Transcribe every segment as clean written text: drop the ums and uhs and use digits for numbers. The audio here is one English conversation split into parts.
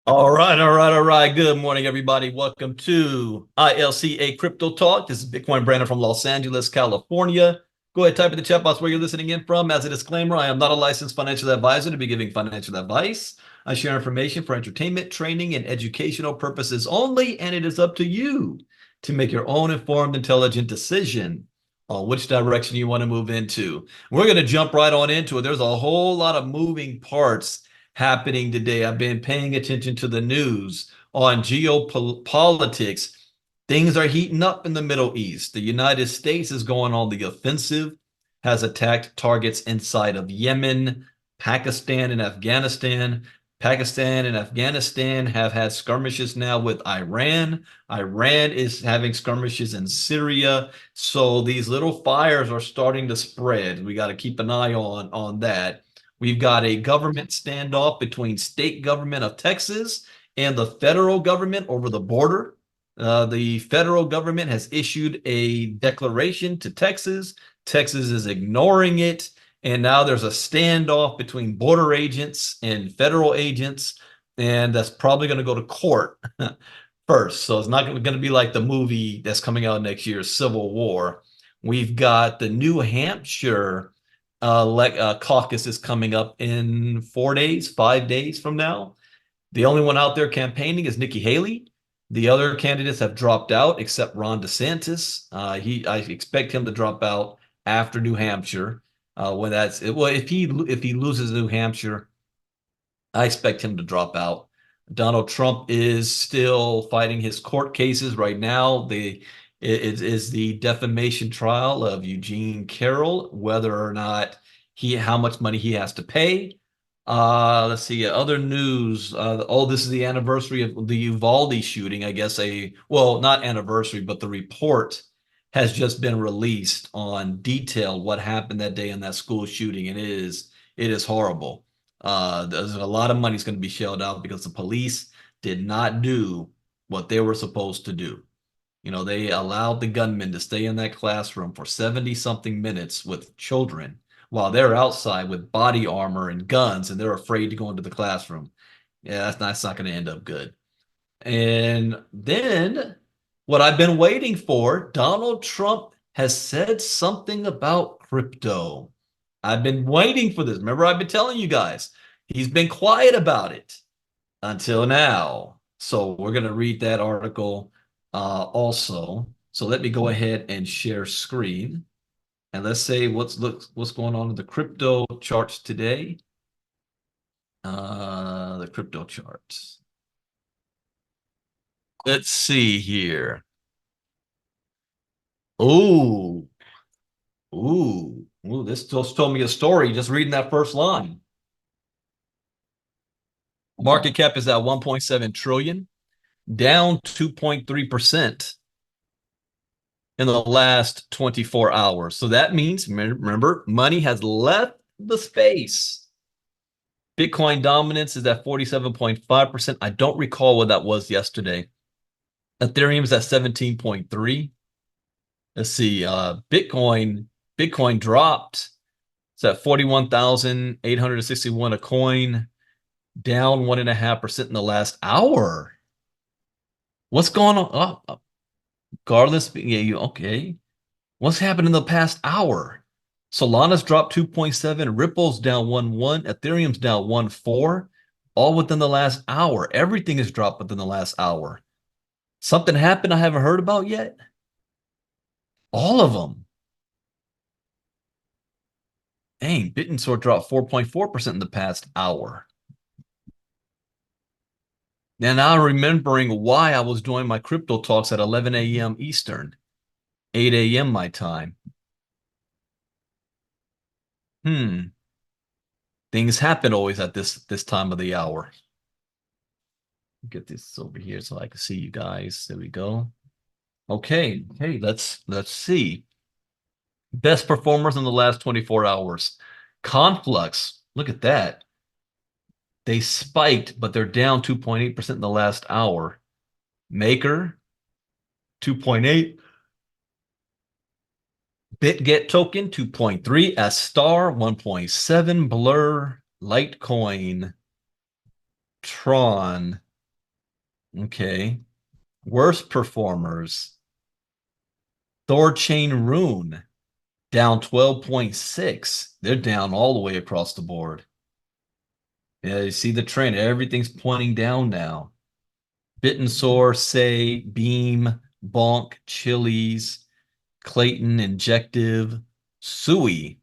All right. Good morning, everybody. Welcome to ILCA Crypto Talk. This is Bitcoin Brandon from Los Angeles, California. Go ahead, type in the chat box where you're listening in from. As a disclaimer, I am not a licensed financial advisor to be giving financial advice. I share information for entertainment, training, and educational purposes only, and it is up to you to make your own informed, intelligent decision on which direction you want to move into. We're going to jump right on into it. There's a whole lot of moving parts happening today. I've been paying attention to the news on geopolitics. Things are heating up in the Middle East. The United States is going on the offensive, has attacked targets inside of Yemen, Pakistan, and Afghanistan. Pakistan and Afghanistan have had skirmishes now with Iran. Iran is having skirmishes in Syria. So these little fires are starting to spread. We got to keep an eye on that. We've got a government standoff between state government of Texas and the federal government over the border. The federal government has issued a declaration to Texas. Texas is ignoring it. And now there's a standoff between border agents and federal agents. And that's probably going to go to court first. So it's not going to be like the movie that's coming out next year, Civil War. We've got the New Hampshire caucus is coming up in 4 days, 5 days from now. The only one out there campaigning is Nikki Haley. The other candidates have dropped out except Ron DeSantis. I expect him to drop out after New Hampshire. If he loses New Hampshire, I expect him to drop out. Donald Trump is still fighting his court cases right now. It is the defamation trial of Eugene Carroll, whether or not how much money he has to pay. Let's see, other news. This is the anniversary of the Uvalde shooting. I guess not anniversary, but the report has just been released on detail what happened that day in that school shooting, and it is horrible. There's a lot of money is going to be shelled out because the police did not do what they were supposed to do. They allowed the gunmen to stay in that classroom for 70 something minutes with children while they're outside with body armor and guns, and they're afraid to go into the classroom. Yeah, that's not going to end up good. And then what I've been waiting for, Donald Trump has said something about crypto. I've been waiting for this. Remember, I've been telling you guys, he's been quiet about it until now. So we're going to read that article also. So let me go ahead and share screen. And let's say what's going on in the crypto charts today. The crypto charts. Let's see here. Ooh, this just told me a story just reading that first line. Market cap is at 1.7 trillion, down 2.3% in the last 24 hours. So that means, remember, money has left the space. Bitcoin dominance is at 47.5%. I don't recall what that was yesterday. Ethereum is at 17.3. Let's see. Bitcoin dropped. It's at 41,861 a coin, down 1.5% in the last hour. What's going on? Regardless, yeah, okay. What's happened in the past hour? Solana's dropped 2.7, Ripple's down 1.1, Ethereum's down 1.4, all within the last hour. Everything has dropped within the last hour. Something happened I haven't heard about yet? All of them. Dang, Bitcoin dropped 4.4% in the past hour. Now I'm remembering why I was doing my crypto talks at 11 a.m. Eastern, 8 a.m. my time. Things happen always at this time of the hour. Get this over here so I can see you guys. There we go. Okay, let's see. Best performers in the last 24 hours. Conflux, look at that. They spiked, but they're down 2.8% in the last hour. Maker, 2.8. BitGet token, 2.3. Star, 1.7. Blur, Litecoin, Tron, Okay. Worst performers. Thorchain Rune down 12.6. They're down all the way across the board. Yeah, you see the trend. Everything's pointing down now. Bittensour, Say, Beam, Bonk, Chili's, Clayton, Injective, Sui.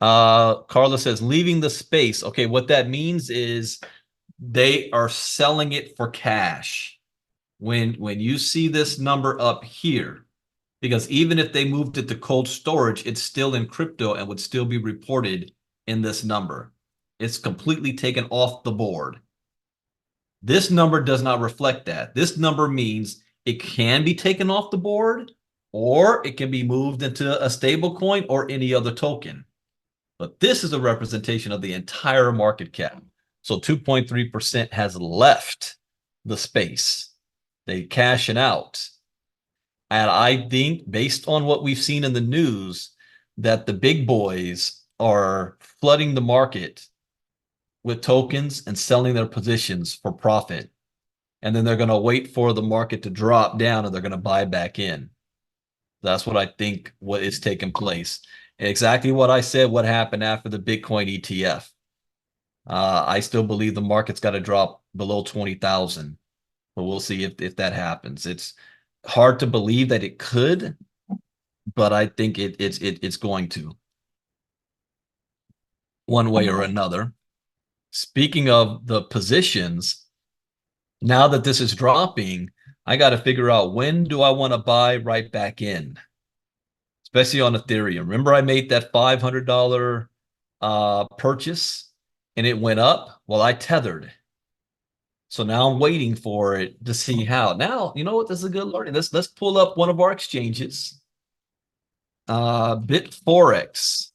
Carla says leaving the space. Okay, what that means is they are selling it for cash. When you see this number up here, because even if they moved it to cold storage, it's still in crypto and would still be reported in this number. It's completely taken off the board. This number does not reflect that. This number means it can be taken off the board, or it can be moved into a stable coin or any other token. But this is a representation of the entire market cap. So 2.3% has left the space. They cash it out. And I think, based on what we've seen in the news, that the big boys are flooding the market with tokens and selling their positions for profit. And then they're going to wait for the market to drop down and they're going to buy back in. That's what I think what is taking place. Exactly what I said, what happened after the Bitcoin ETF. I still believe the market's got to drop below 20,000, but we'll see if that happens. It's hard to believe that it could, but I think it's going to, one way or another. Speaking of the positions, now that this is dropping, I got to figure out, when do I want to buy right back in, especially on Ethereum. Remember, I made that $500 purchase and it went up? Well, I tethered. So now I'm waiting for it to see how. Now, you know what? This is a good learning. Let's pull up one of our exchanges. BitForex.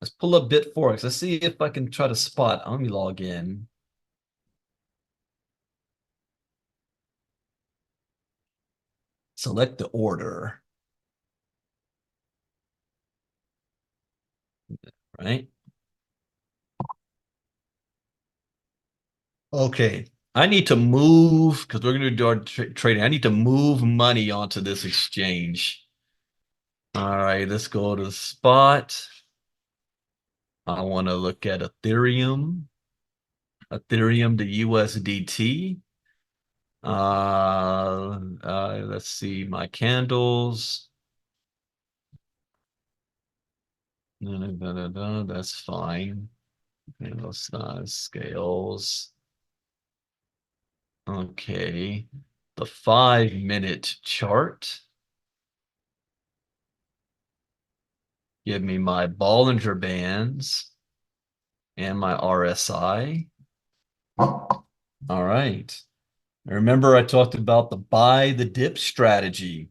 Let's pull up BitForex. Let's see if I can try to spot. Let me log in. Select the order. Right? Okay. I need to move, because we're going to do our trading. I need to move money onto this exchange. All right, let's go to spot. I want to look at Ethereum. Ethereum to USDT. Let's see my candles. That's fine. Candle size scales. Okay. The 5-minute chart. Give me my Bollinger Bands and my RSI. All right. Remember, I talked about the buy the dip strategy.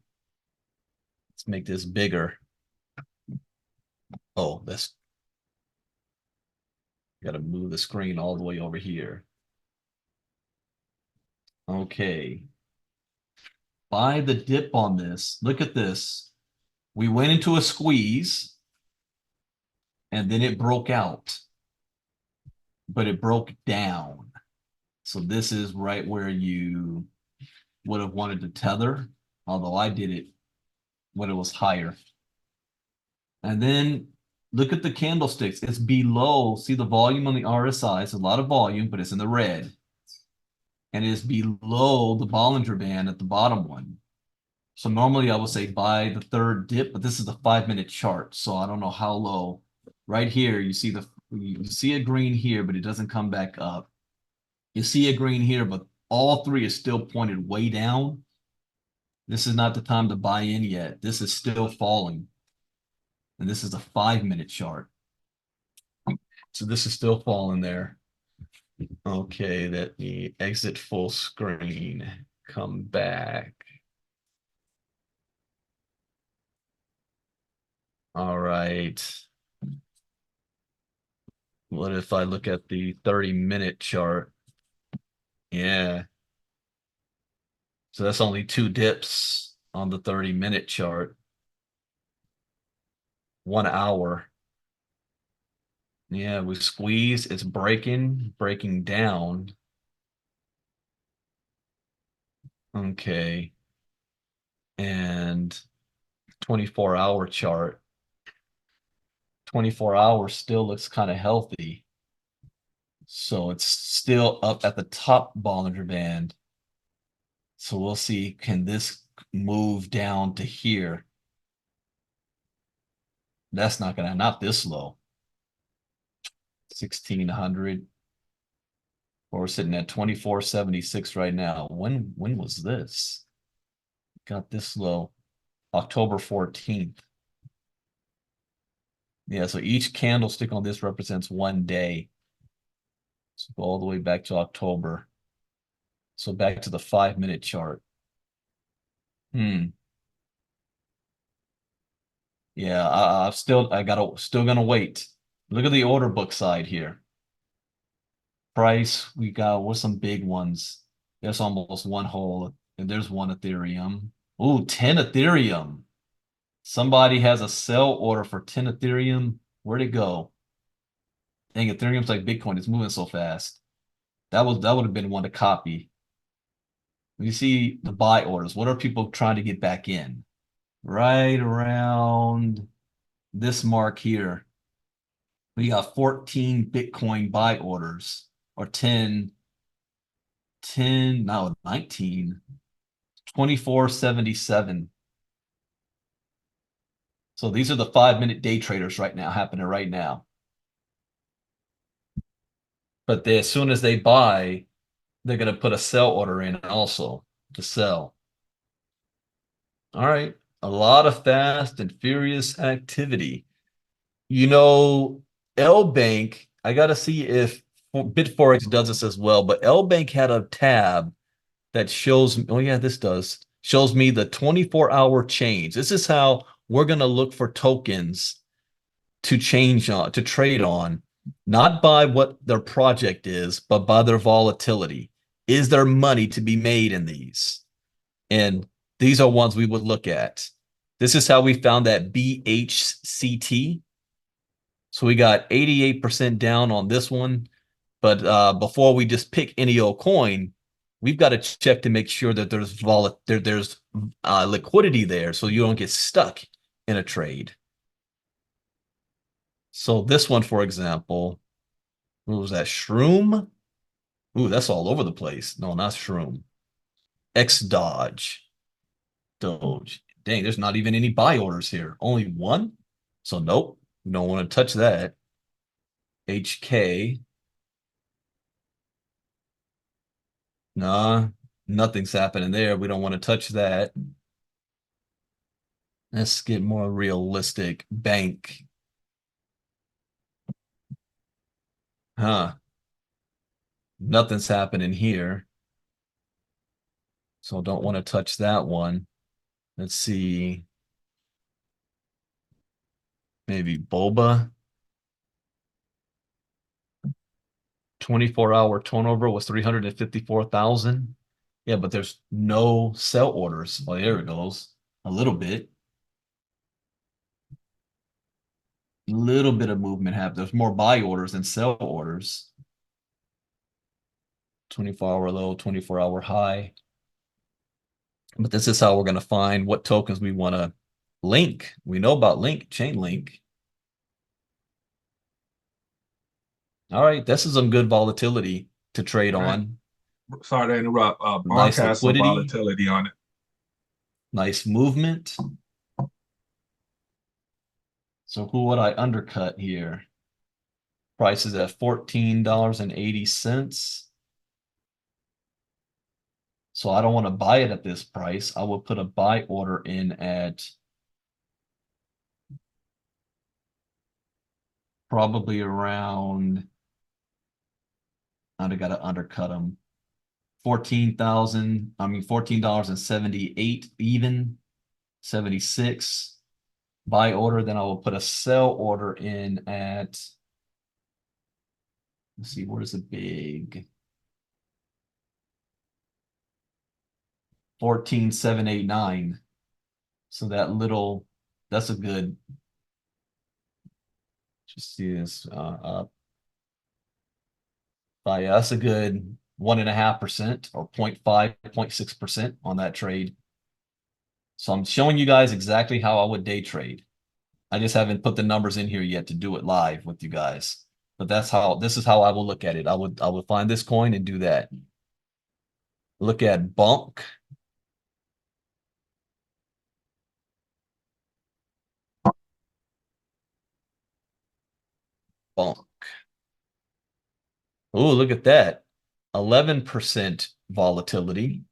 Let's make this bigger. Oh, that's got to move the screen all the way over here. Okay. Buy the dip on this. Look at this. We went into a squeeze and then it broke out, but it broke down. So this is right where you would have wanted to tether, although I did it when it was higher. And then look at the candlesticks. It's below. See the volume on the RSI. It's a lot of volume, but it's in the red. And it is below the Bollinger Band at the bottom one. So normally I would say buy the third dip, but this is the 5-minute chart. So I don't know how low. Right here, you see a green here, but it doesn't come back up. You see a green here, but all three is still pointed way down. This is not the time to buy in yet. This is still falling. And this is a 5-minute chart. So this is still falling there. Okay, let me exit full screen, come back. All right. What if I look at the 30-minute chart? Yeah. So that's only 2 dips on the 30-minute chart. 1 hour. Yeah, we squeeze, it's breaking down. Okay. And 24-hour chart. 24 hours still looks kind of healthy. So it's still up at the top Bollinger Band. So we'll see, can this move down to here? That's not this low. 1600. Or we're sitting at 2476 right now. When was this? Got this low. October 14th. Yeah, so each candlestick on this represents one day. So go all the way back to October. So back to the 5-minute chart. Hmm. Yeah, still gonna wait. Look at the order book side here. Price, we got what's some big ones. There's almost one whole, and there's one Ethereum. Ooh, 10 Ethereum. Somebody has a sell order for 10 Ethereum. Where'd it go? Dang, Ethereum's like Bitcoin. It's moving so fast. That would have been one to copy. You see the buy orders. What are people trying to get back in? Right around this mark here. We got 14 Bitcoin buy orders or 10, no, 19, 2477. So these are the 5-minute day traders right now, happening right now. But as soon as they buy, they're going to put a sell order in also to sell. All right. A lot of fast and furious activity. You know, L Bank, I got to see if BitForex does this as well, but L Bank had a tab that shows, oh yeah, this does, shows me the 24-hour change. This is how we're going to look for tokens to change on, to trade on, not by what their project is, but by their volatility. Is there money to be made in these? And these are ones we would look at. This is how we found that BHCT. So we got 88% down on this one. But before we just pick any old coin, we've got to check to make sure that there's liquidity there so you don't get stuck in a trade. So this one, for example, what was that? Shroom? Ooh, that's all over the place. No, not Shroom. X Dodge. Doge. Dang, there's not even any buy orders here. Only one? So nope, we don't want to touch that. HK. Nah, nothing's happening there. We don't want to touch that. Let's get more realistic. Bank. Huh. Nothing's happening here. So don't want to touch that one. Let's see. Maybe Boba. 24-hour turnover was 354,000. Yeah, but there's no sell orders. Well, there it goes. A little bit. Little bit of movement happened. There's more buy orders than sell orders. 24-hour low, 24-hour high. But this is how we're going to find what tokens we want to link. We know about chain link. All right, this is some good volatility to trade Right. on. Sorry to interrupt. Bonk Nice has some liquidity, volatility on it. nice movement. So who would I undercut here? Price is at $14.80. So I don't want to buy it at this price. I will put a buy order in at probably around, I got to undercut them. 14,000, I mean $14.78 even, 76 buy order. Then I will put a sell order in at, let's see, where's the big 14,789. So that's a good, just see this up. Yeah, that's a good 1.5% or 0.5, 0.6% on that trade. So I'm showing you guys exactly how I would day trade. I just haven't put the numbers in here yet to do it live with you guys. But this is how I will look at it. I would find this coin and do that. Look at Bonk. Bonk. Oh, look at that. 11% volatility.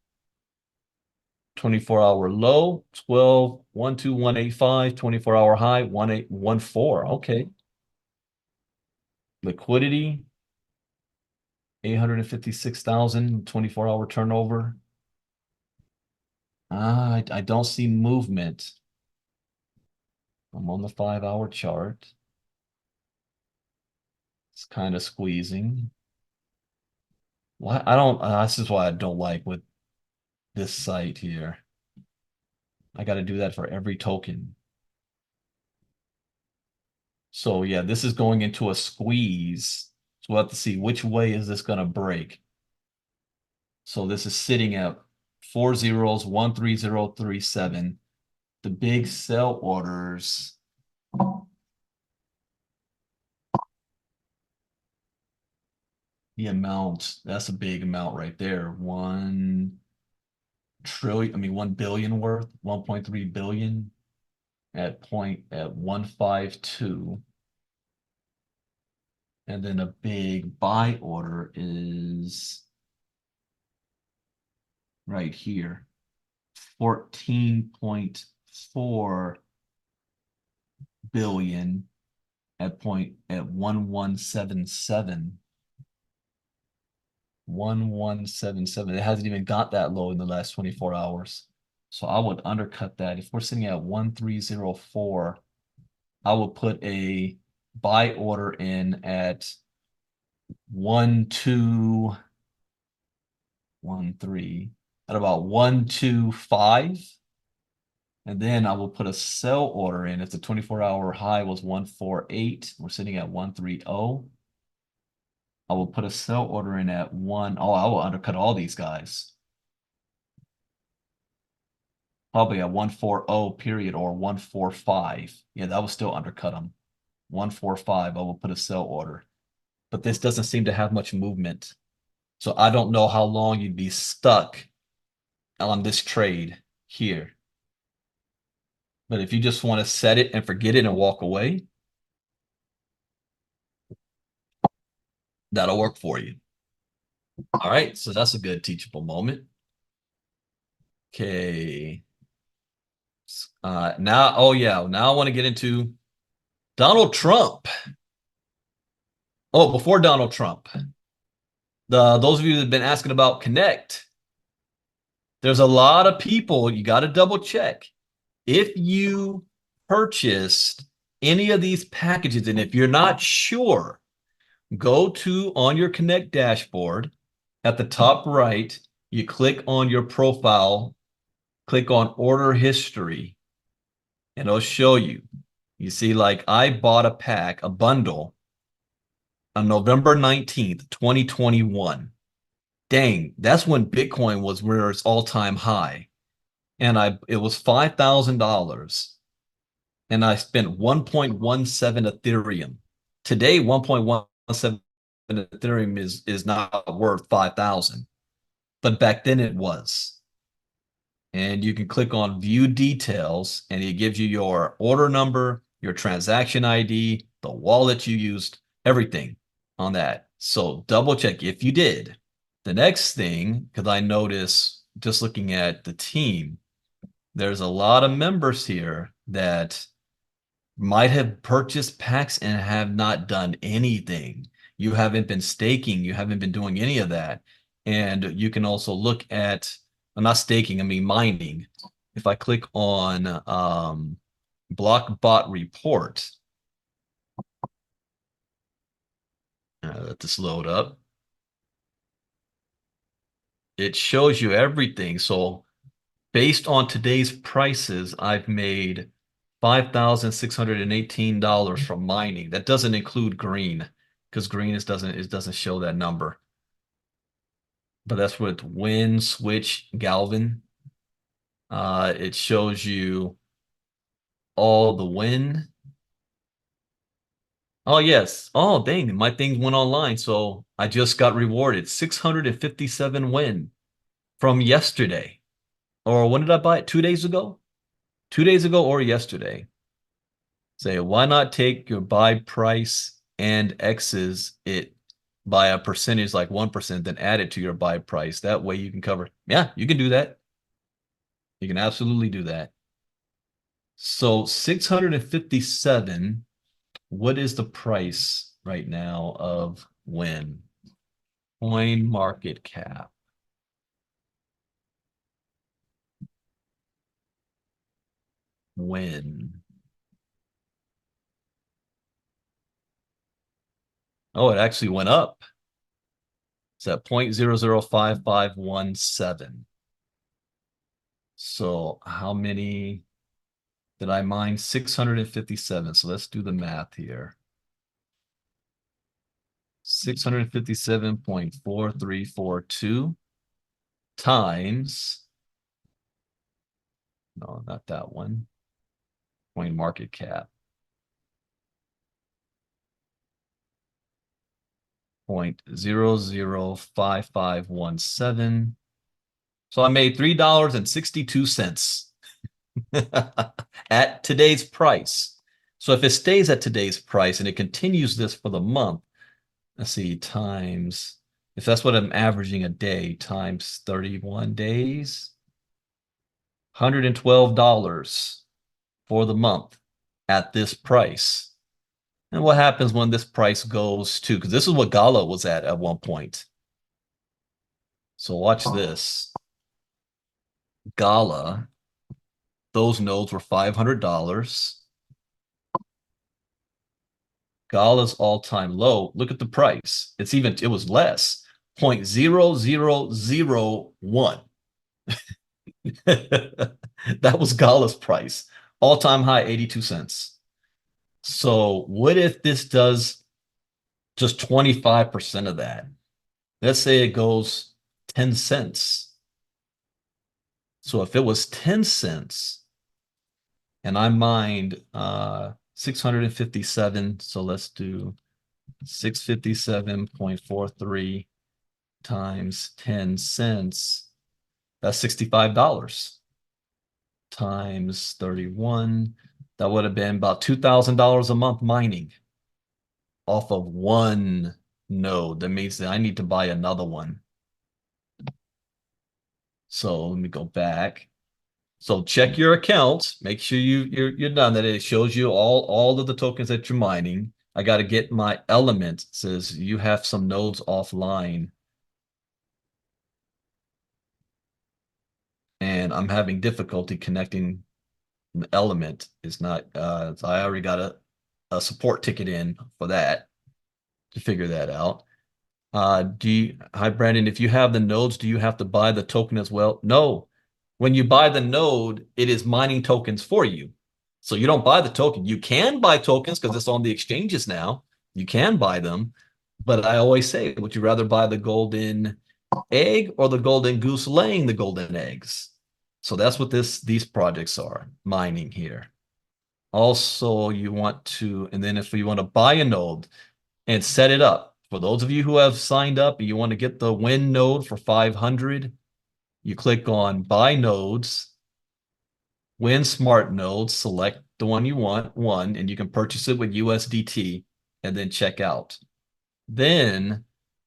24-hour low, 12, 12185, 24-hour high, 1814. Okay. Liquidity, 856,000, 24-hour turnover. I don't see movement. I'm on the 5-hour chart. It's kind of squeezing. Why I don't this is why I don't like with this site here. I got to do that for every token. So yeah, this is going into a squeeze. So we'll have to see which way is this going to break. So this is sitting at 4 zeros, 13037. The big sell orders. The amount, that's a big amount right there. 1 trillion, I mean 1 billion worth, 1.3 billion at 152. And then a big buy order is right here. 14.4 billion at 1177. 1177. It hasn't even got that low in the last 24 hours. So I would undercut that. If we're sitting at 1304, I would put a buy order in at 1213 at about 125. And then I will put a sell order in if the 24-hour high was 148. We're sitting at 130. I will put a sell order in at 1. Oh, I will undercut all these guys. Probably at 140 period or 145. Yeah, that will still undercut them. 145, I will put a sell order. But this doesn't seem to have much movement. So I don't know how long you'd be stuck on this trade here. But if you just want to set it and forget it and walk away, that'll work for you. All right, so that's a good teachable moment. Okay. Now, oh yeah, now I want to get into Donald Trump. Oh, before Donald Trump, those of you that have been asking about Connect, there's a lot of people, you got to double check. If you purchased any of these packages, and if you're not sure, go to on your Connect dashboard at the top right, you click on your profile, click on order history, and it'll show you. You see, like I bought a pack, a bundle on November 19th, 2021. Dang, that's when Bitcoin was where its all-time high. And it was $5,000. And I spent 1.17 Ethereum. Today, 1.17 Ethereum is not worth 5,000. But back then it was. And you can click on view details and it gives you your order number, your transaction ID, the wallet you used, everything on that. So double check if you did. The next thing, because I notice just looking at the team, there's a lot of members here that might have purchased packs and have not done anything. You haven't been staking, you haven't been doing any of that. And you can also look at, I'm not staking, I mean mining. If I click on Blockbot report, let this load up. It shows you everything. So based on today's prices, I've made $5,618 from mining. That doesn't include green because green doesn't show that number. but that's with Win, Switch, Galvin. It shows you all the win. Oh, yes. Oh, dang. My thing went online. So I just got rewarded 657 win from yesterday. Or when did I buy it? 2 days ago? 2 days ago or yesterday. Say, why not take your buy price and X's it by a percentage like 1%, then add it to your buy price. That way you can cover. Yeah, you can do that. You can absolutely do that. So 657, what is the price right now of Win? Coin market cap. Win. Oh, it actually went up. It's at 0.005517. So how many did I mine? 657. So let's do the math here. 657.4342 times, no, not that one, coin market cap, 0.005517. So I made $3.62 at today's price. So if it stays at today's price and it continues this for the month, let's see, times, if that's what I'm averaging a day, times 31 days, $112 for the month at this price. And what happens when this price goes to, because this is what Gala was at one point. So watch this. Gala, those nodes were $500. Gala's all-time low. Look at the price. It was less, 0.0001. That was Gala's price. All-time high, 82 cents. So what if this does just 25% of that? Let's say it goes 10 cents. So if it was 10 cents and I mined 657, so let's do 657.43 times 10 cents, that's $65 times 31. That would have been about $2,000 a month mining off of one node. That means that I need to buy another one. So let me go back. So check your accounts. Make sure you're done. That it shows you all of the tokens that you're mining. I got to get my element. It says you have some nodes offline. And I'm having difficulty connecting the element. Is not so I already got a support ticket in for that to figure that out. Hi Brandon, if you have the nodes, do you have to buy the token as well? No. When you buy the node, it is mining tokens for you. So you don't buy the token. You can buy tokens because it's on the exchanges now. You can buy them. But I always say, would you rather buy the golden egg or the golden goose laying the golden eggs? So that's what these projects are, mining here. Also, you want to, and then if you want to buy a node and set it up, for those of you who have signed up and you want to get the Win node for 500, you click on Buy Nodes, Win Smart Nodes, select the one you want, and you can purchase it with USDT and then check out. Then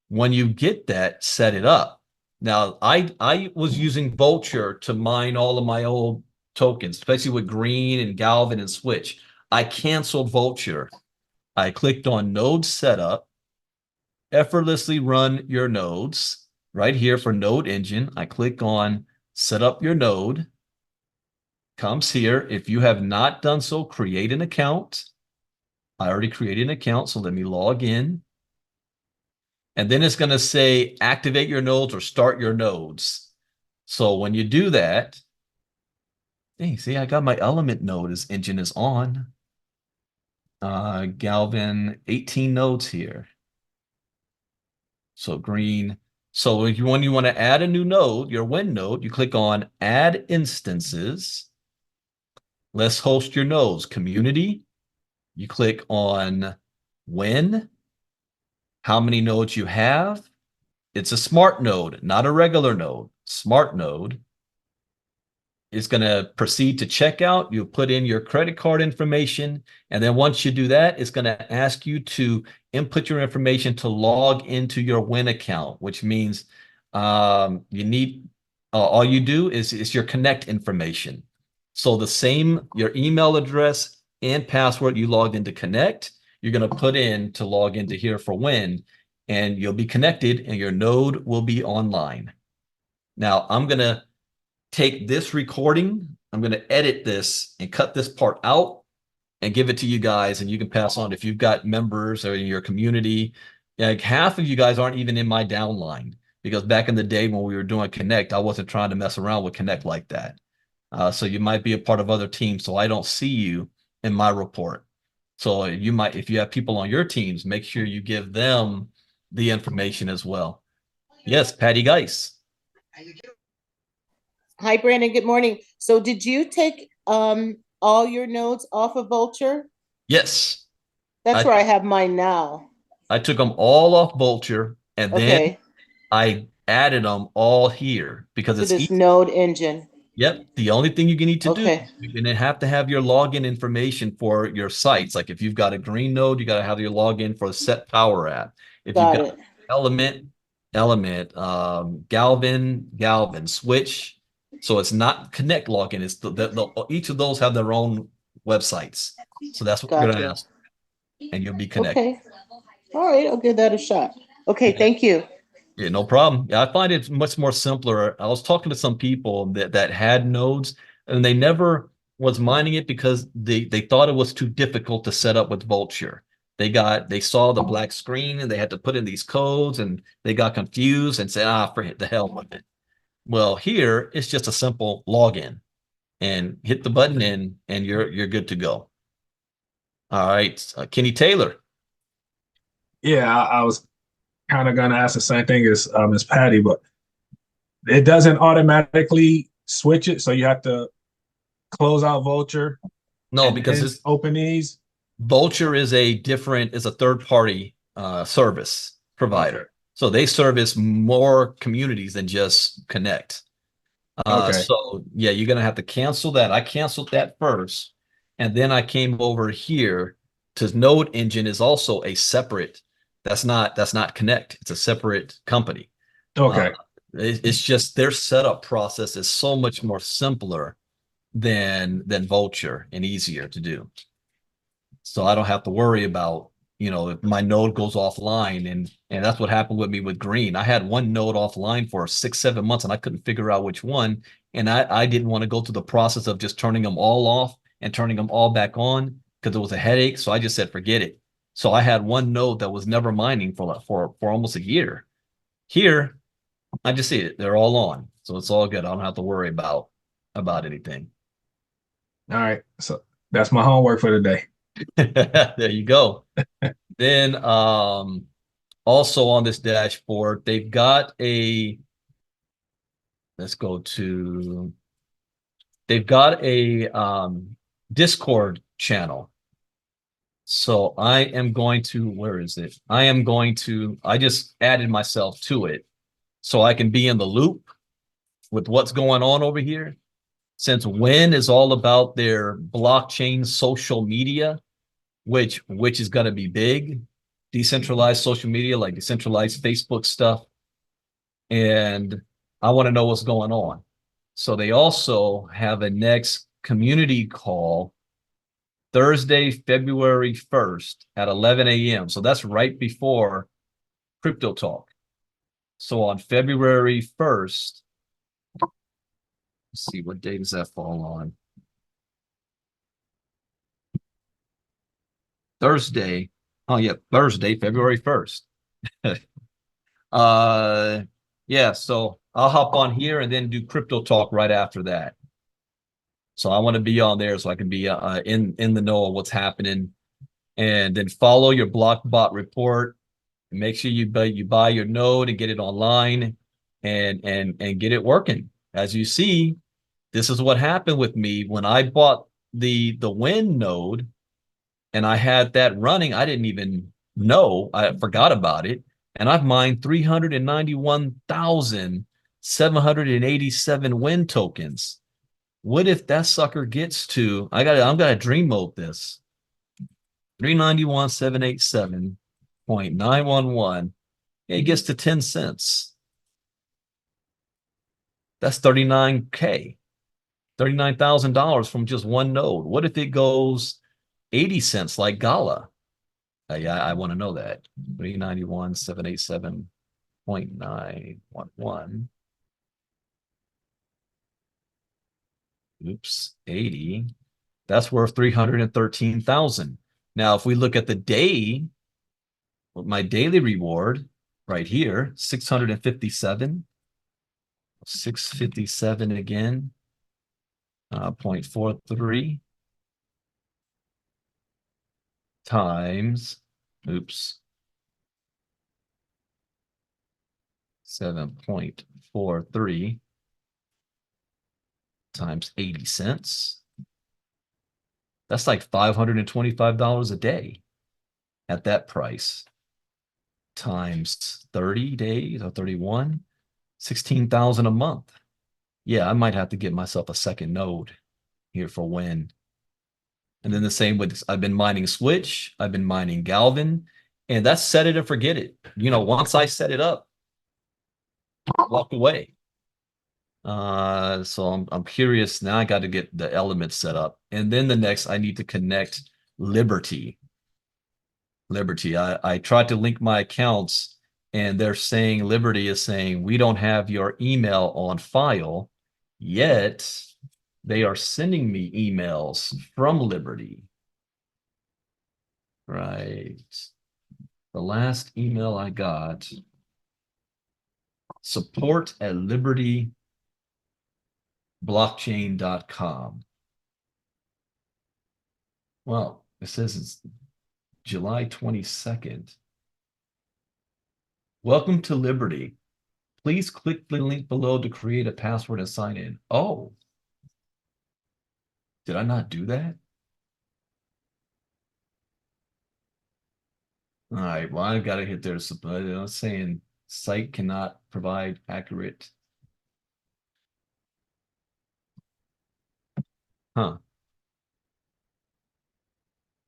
when you get that, set it up. Now, I was using Vulture to mine all of my old tokens, especially with Green and Galvin and Switch. I canceled Vulture. I clicked on Node Setup, effortlessly run your nodes. Right here for Node Engine, I click on Set up your node. Comes here. If you have not done so, create an account. I already created an account, so let me log in. And then it's going to say activate your nodes or start your nodes. So when you do that, hey, see, I got my element node as engine is on. Galvin, 18 nodes here. So green, So when you want to add a new node, your Win node, you click on Add Instances. Let's host your nodes. Community. You click on Win, how many nodes you have. It's a smart node, not a regular node. Smart node is going to proceed to checkout. You'll put in your credit card information. And then once you do that, it's going to ask you to input your information to log into your Win account, which means you need, all you do is your Connect information. So the same, your email address and password you logged into Connect, you're going to put in to log into here for Win, and you'll be connected and your node will be online. Now I'm going to take this recording, I'm going to edit this and cut this part out and give it to you guys, and you can pass on if you've got members or in your community. Like half of you guys aren't even in my downline, because back in the day when we were doing Connect, I wasn't trying to mess around with Connect like that. So you might be a part of other teams, so I don't see you in my report. So you might, if you have people on your teams, make sure you give them the information as well. Yes, Patty Geis. Hi, Brandon. Good morning. So did you take all your nodes off of Vulture? Yes. That's where I have mine now. I took them all off Vulture, and then Okay. I added them all here because To it's this easy. node engine. Yep. The only thing you need to do, Okay. you're going to have your login information for your sites. Like if you've got a green node, you got to have your login for the Set Power app. If you've got Element, Galvin, Switch. So it's not Connect login. It's each of those have their own websites. So that's what we're going to ask, and you'll be connected. Okay. All right. I'll give that a shot. Okay. Yeah. Thank you. Yeah, no problem. Yeah, I find it much more simpler. I was talking to some people that had nodes, and they never was mining it because they thought it was too difficult to set up with Vulture. They saw the black screen and they had to put in these codes, and they got confused and said, forget the hell with it. Well, here it's just a simple login, and hit the button and you're good to go. All right, Kenny Taylor. Yeah, I was kind of gonna ask the same thing as Patty, but it doesn't automatically switch it, so you have to close out Vulture. No, because it's open these. Vulture is a third-party service provider. Okay. So they service more communities than just Connect. Okay. So yeah, you're gonna have to cancel that. I canceled that first, and then I came over here to Node Engine is also a separate. That's not Connect. It's a separate company. Okay. It's just their setup process is so much more simpler than Vulture and easier to do. So I don't have to worry about, if my node goes offline, and that's what happened with me with Green. I had one node offline for 6-7 months and I couldn't figure out which one. And I didn't want to go through the process of just turning them all off and turning them all back on because it was a headache. So I just said, forget it. So I had one node that was never mining for almost a year. Here, I just see it. They're all on. So it's all good. I don't have to worry about anything. All right. So that's my homework for today. There you go. Then also on this dashboard, they've got they've got a Discord channel. So I am going to, where is it? I just added myself to it so I can be in the loop with what's going on over here. Since Win is all about their blockchain social media, which is going to be big, decentralized social media, like decentralized Facebook stuff. And I want to know what's going on. So they also have a next community call Thursday, February 1st at 11 a.m. So that's right before Crypto Talk. So on February 1st, let's see, what day does that fall on? Thursday. Oh yeah, Thursday, February 1st. Yeah, so I'll hop on here and then do Crypto Talk right after that. So I want to be on there so I can be in the know of what's happening, and then follow your block bot report. make sure you buy your node and get it online and get it working. As you see, this is what happened with me when I bought the Win node and I had that running. I didn't even know. I forgot about it. And I've mined 391,787 Win tokens. What if that sucker gets to, I'm gonna dream mode this. 391,787.911. It gets to 10 cents. That's 39K, $39,000 from just one node. What if it goes 80 cents like Gala? Yeah, I want to know that. 391,787.911. Oops, 80. That's worth 313,000. Now, if we look at the day, my daily reward right here, 657. 657 again, 0.43 times, oops, 7.43 times 80 cents. That's like $525 a day at that price times 30 days or 31, 16,000 a month. Yeah, I might have to get myself a second node here for Win. And then the same with, I've been mining Switch, I've been mining Galvin, and that's set it and forget it. You know, once I set it up, walk away. So I'm curious now. I got to get the elements set up, and then the next I need to connect Liberty. I tried to link my accounts, and they're saying Liberty is saying we don't have your email on file, yet they are sending me emails from Liberty. Right. The last email I got, support@libertyblockchain.com. Well, it says it's July 22nd. Welcome to Liberty. Please click the link below to create a password and sign in. Oh, did I not do that? All right, well, I got to hit there. It's saying site cannot provide accurate. Huh.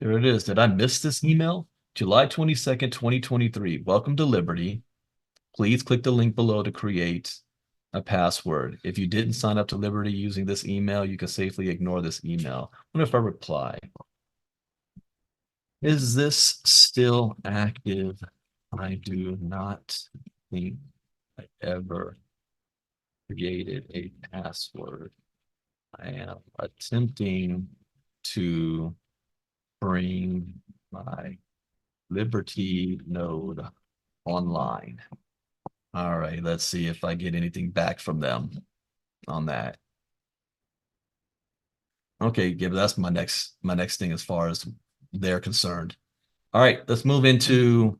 There it is. Did I miss this email? July 22nd, 2023. Welcome to Liberty. Please click the link below to create a password. If you didn't sign up to Liberty using this email, you can safely ignore this email. I wonder if I reply. Is this still active? I do not think I ever created a password. I am attempting to bring my Liberty node online. All right, let's see if I get anything back from them on that. Okay, yeah, that's my next thing as far as they're concerned. All right, let's move into